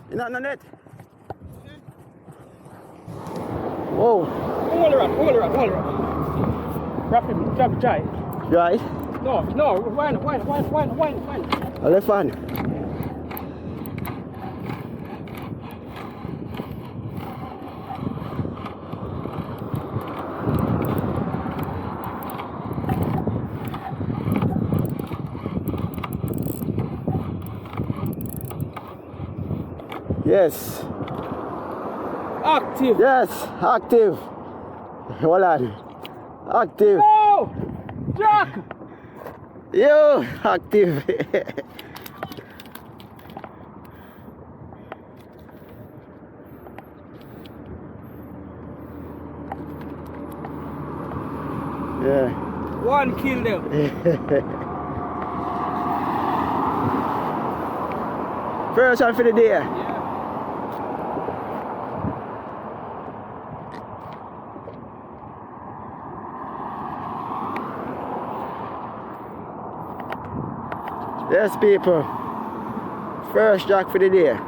You're not on the net. Whoa. Hold it up. Wrap him, try. Right. No, wine. A left hand. Yes. Active. Yes. Active. Hold on. Active. Oh! Jack! Yo, active. Yeah. One kill them. First one for the day. Yeah. Yes, people. First jack for the day.